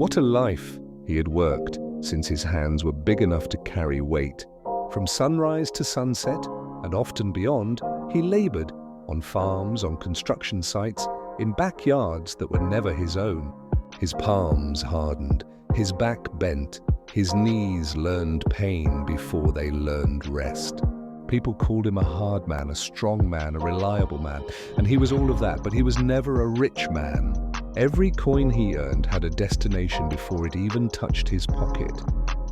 What a life he had worked since his hands were big enough to carry weight. From sunrise to sunset, and often beyond, he labored on farms, on construction sites, in backyards that were never his own. His palms hardened, his back bent, his knees learned pain before they learned rest. People called him a hard man, a strong man, a reliable man, and he was all of that, but he was never a rich man. Every coin he earned had a destination before it even touched his pocket.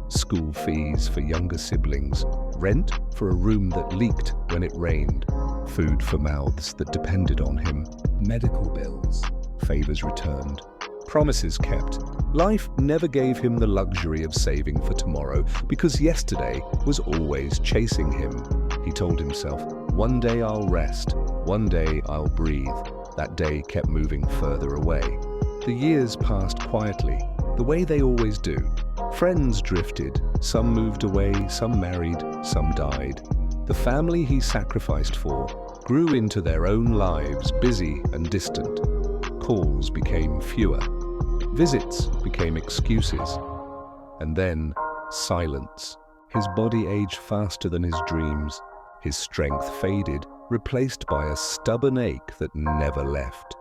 School fees for younger siblings, rent for a room that leaked when it rained, food for mouths that depended on him, medical bills, favors returned, promises kept. Life never gave him the luxury of saving for tomorrow because yesterday was always chasing him. He told himself, one day I'll rest, one day I'll breathe. That day kept moving further away. The years passed quietly, the way they always do. Friends drifted, some moved away, some married, some died. The family he sacrificed for grew into their own lives, busy and distant. Calls became fewer. Visits became excuses. And then, silence. His body aged faster than his dreams. His strength faded, replaced by a stubborn ache that never left.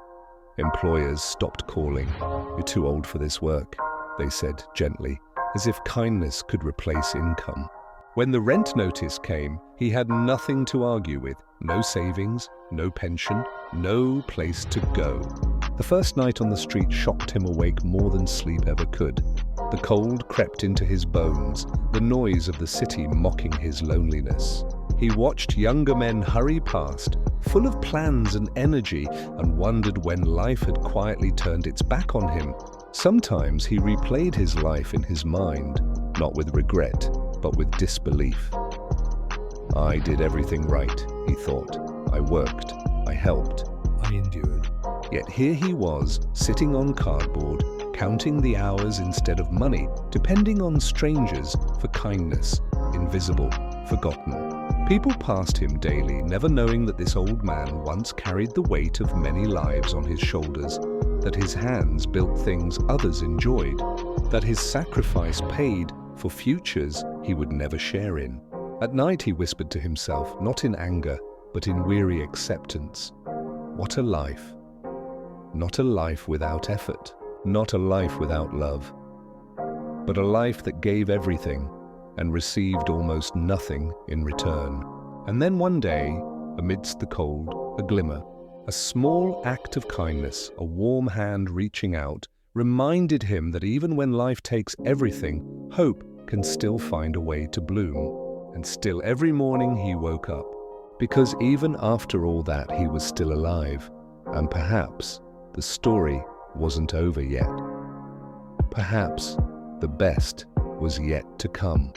Employers stopped calling. You're too old for this work, they said gently, as if kindness could replace income. When the rent notice came, he had nothing to argue with. No savings, no pension, no place to go. The first night on the street shocked him awake more than sleep ever could. The cold crept into his bones, the noise of the city mocking his loneliness. He watched younger men hurry past, full of plans and energy, and wondered when life had quietly turned its back on him. Sometimes he replayed his life in his mind, not with regret, but with disbelief. I did everything right, he thought. I worked, I helped, I endured. Yet here he was, sitting on cardboard, counting the hours instead of money, depending on strangers for kindness, invisible, forgotten. People passed him daily, never knowing that this old man once carried the weight of many lives on his shoulders, that his hands built things others enjoyed, that his sacrifice paid for futures he would never share in. At night he whispered to himself, not in anger, but in weary acceptance. What a life. Not a life without effort, not a life without love, but a life that gave everything and received almost nothing in return. And then one day, amidst the cold, a glimmer, a small act of kindness, a warm hand reaching out, reminded him that even when life takes everything, hope can still find a way to bloom. And still every morning he woke up, because even after all that he was still alive, and perhaps the story wasn't over yet. Perhaps the best was yet to come.